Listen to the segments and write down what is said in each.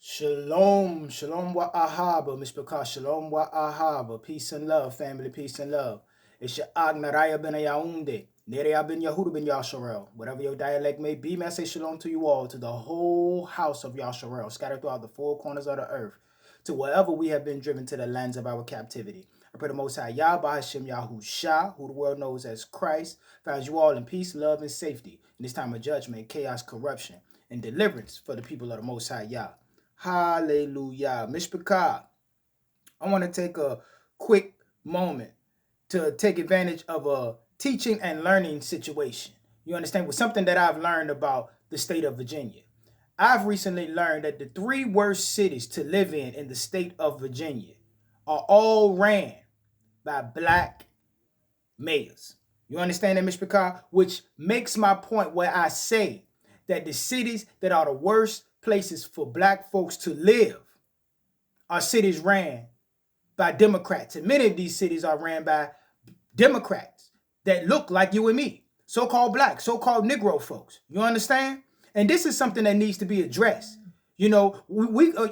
Shalom, shalom wa ahaba, Mishpaka, shalom wa ahaba. Peace and love, family, peace and love. It's your Agnaraya ben Yaounde, Nerea ben Yahuda ben Yasharel. Whatever your dialect may be, may I say shalom to you all, to the whole house of Yasharel, scattered throughout the four corners of the earth, to wherever we have been driven to the lands of our captivity. I pray the Most High Yah, Bahashim Yahushua, who the world knows as Christ, finds you all in peace, love, and safety in this time of judgment, chaos, corruption, and deliverance for the people of the Most High Yah. Hallelujah. Mishpachah, I want to take a quick moment to take advantage of a teaching and learning situation. You understand? With something that I've learned about the state of Virginia. I've recently learned that the three worst cities to live in the state of Virginia are all ran by black mayors. You understand that, Mishpachah? Which makes my point where I say that the cities that are the worst places for black folks to live are cities ran by Democrats. And many of these cities are ran by Democrats that look like you and me, so-called black, so-called Negro folks. You understand? And this is something that needs to be addressed. You know,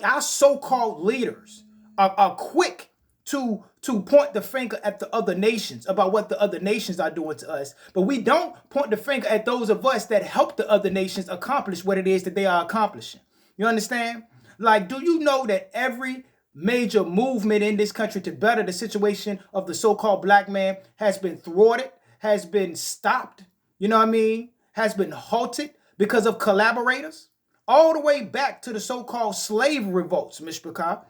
our so-called leaders are quick to point the finger at the other nations about what the other nations are doing to us, but we don't point the finger at those of us that help the other nations accomplish what it is that they are accomplishing. You understand? Like, do you know that every major movement in this country to better the situation of the so-called black man has been thwarted, has been stopped, you know what I mean, has been halted because of collaborators? All the way back to the so-called slave revolts, Mishpachah.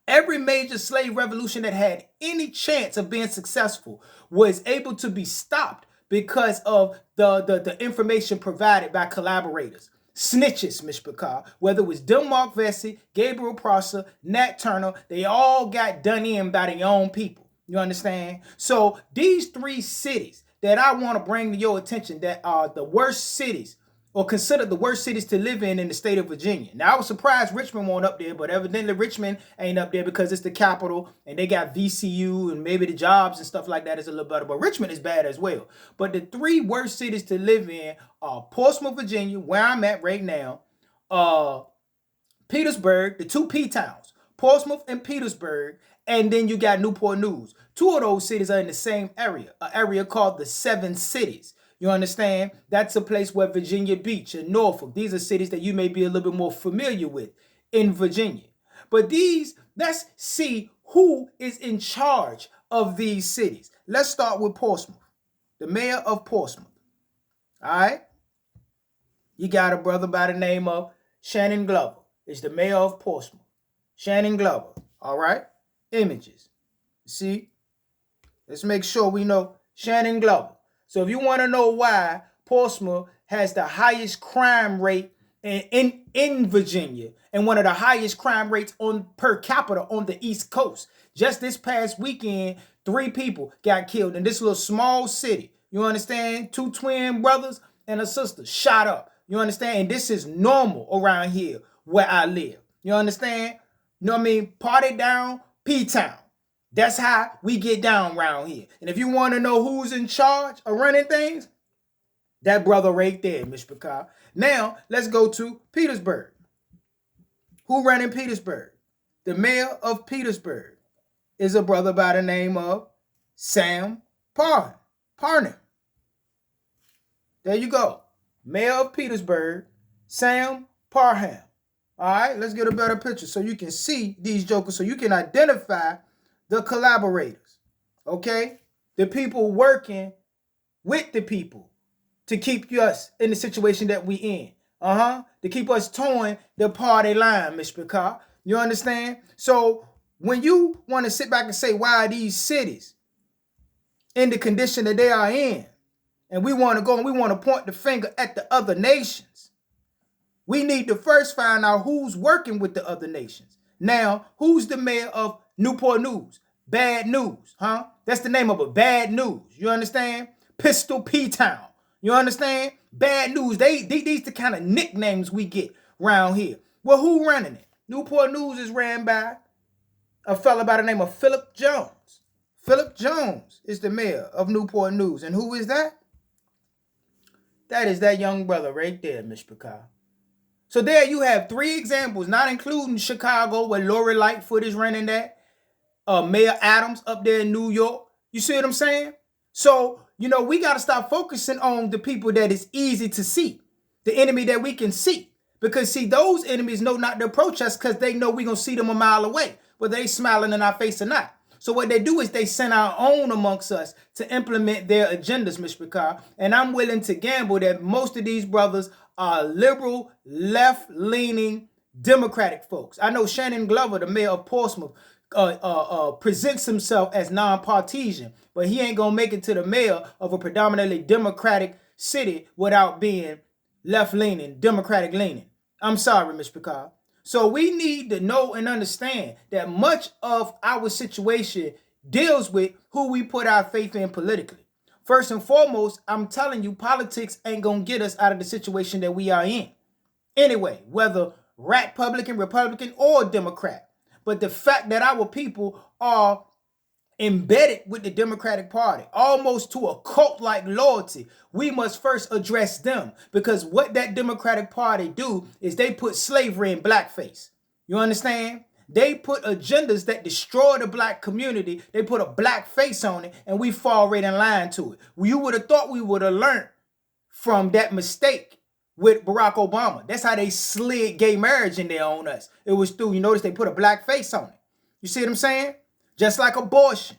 Every major slave revolution that had any chance of being successful was able to be stopped because of the information provided by collaborators. Snitches, Mishpachah, whether it was Delmark Vesey, Gabriel Prosser, Nat Turner, they all got done in by their own people. You understand? So these three cities that I want to bring to your attention that are the worst cities or considered the worst cities to live in the state of Virginia. Now, I was surprised Richmond won't up there, but evidently Richmond ain't up there because it's the capital and they got VCU and maybe the jobs and stuff like that is a little better. But Richmond is bad as well. But the three worst cities to live in are Portsmouth, Virginia, where I'm at right now, Petersburg, the two P towns, Portsmouth and Petersburg, and then you got Newport News. Two of those cities are in the same area, an area called the Seven Cities. You understand? That's a place where Virginia Beach and Norfolk, these are cities that you may be a little bit more familiar with in Virginia. But let's see who is in charge of these cities. Let's start with Portsmouth, the mayor of Portsmouth. All right? You got a brother by the name of Shannon Glover. Is the mayor of Portsmouth. Shannon Glover. All right? Images. See? Let's make sure we know Shannon Glover. So if you want to know why Portsmouth has the highest crime rate in Virginia and one of the highest crime rates on per capita on the East Coast. Just this past weekend, 3 people got killed in this little small city. You understand? 2 twin brothers and a sister shot up. You understand? And this is normal around here where I live. You understand? You know what I mean? Party down, P-Town. That's how we get down around here. And if you want to know who's in charge of running things, that brother right there, Mishpachah. Now, let's go to Petersburg. Who ran in Petersburg? The mayor of Petersburg is a brother by the name of Sam Parham. There you go. Mayor of Petersburg, Sam Parham. All right, let's get a better picture so you can see these jokers, so you can identify the collaborators, okay? The people working with the people to keep us in the situation that we in. To keep us towing the party line, Mishpachah. You understand? So when you want to sit back and say, why are these cities in the condition that they are in? And we want to go and we want to point the finger at the other nations. We need to first find out who's working with the other nations. Now, who's the mayor of Newport News? Bad News, huh? That's the name of it, Bad News. You understand? Pistol P-Town. You understand? Bad News. These the kind of nicknames we get around here. Well, who running it? Newport News is ran by a fella by the name of Philip Jones. Philip Jones is the mayor of Newport News. And who is that? That is that young brother right there, Mishpachah. So there you have 3 examples, not including Chicago, where Lori Lightfoot is running that. Mayor Adams up there in New York. You see what I'm saying? So, we got to stop focusing on the people that is easy to see, the enemy that we can see. Because, see, those enemies know not to approach us because they know we're going to see them a mile away, whether they smiling in our face or not. So what they do is they send our own amongst us to implement their agendas, Mr. Picard. And I'm willing to gamble that most of these brothers are liberal, left-leaning, Democratic folks. I know Shannon Glover, the mayor of Portsmouth, presents himself as non-partisan, but he ain't gonna make it to the mayor of a predominantly Democratic city without being left-leaning, Democratic-leaning. I'm sorry, Mr. Picard. So we need to know and understand that much of our situation deals with who we put our faith in politically. First and foremost, I'm telling you, politics ain't gonna get us out of the situation that we are in. Anyway, whether Republican, or Democrat. But the fact that our people are embedded with the Democratic Party, almost to a cult-like loyalty, we must first address them. Because what that Democratic Party do is they put slavery in blackface. You understand? They put agendas that destroy the black community. They put a black face on it, and we fall right in line to it. You would have thought we would have learned from that mistake with Barack Obama. That's how they slid gay marriage in there on us. It was through, you notice they put a black face on it. You see what I'm saying? Just like abortion.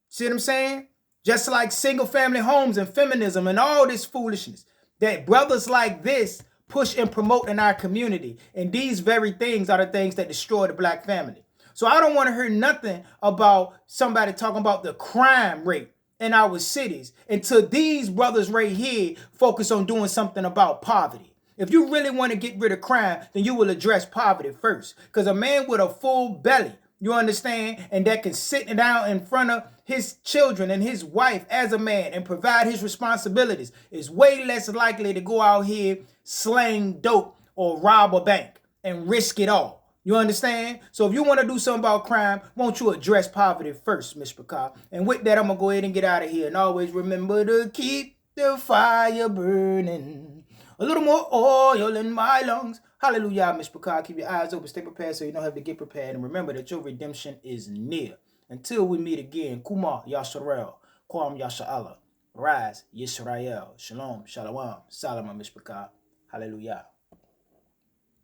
See what I'm saying? Just like single family homes and feminism and all this foolishness that brothers like this push and promote in our community. And these very things are the things that destroy the black family. So I don't want to hear nothing about somebody talking about the crime rate in our cities until these brothers right here focus on doing something about poverty. If you really want to get rid of crime, then you will address poverty first. Because a man with a full belly, you understand, and that can sit down in front of his children and his wife as a man and provide his responsibilities is way less likely to go out here, slang dope, or rob a bank and risk it all. You understand? So if you want to do something about crime, won't you address poverty first, Mr. Picard? And with that, I'm going to go ahead and get out of here. And always remember to keep the fire burning. A little more oil in my lungs. Hallelujah, Mr. Picard. Keep your eyes open, stay prepared so you don't have to get prepared. And remember that your redemption is near. Until we meet again, Kumar Yasharel, Kwam Yasha'Allah, Rise Yisrael, Shalom, Shalom, Salam, Mr. Picard. Hallelujah.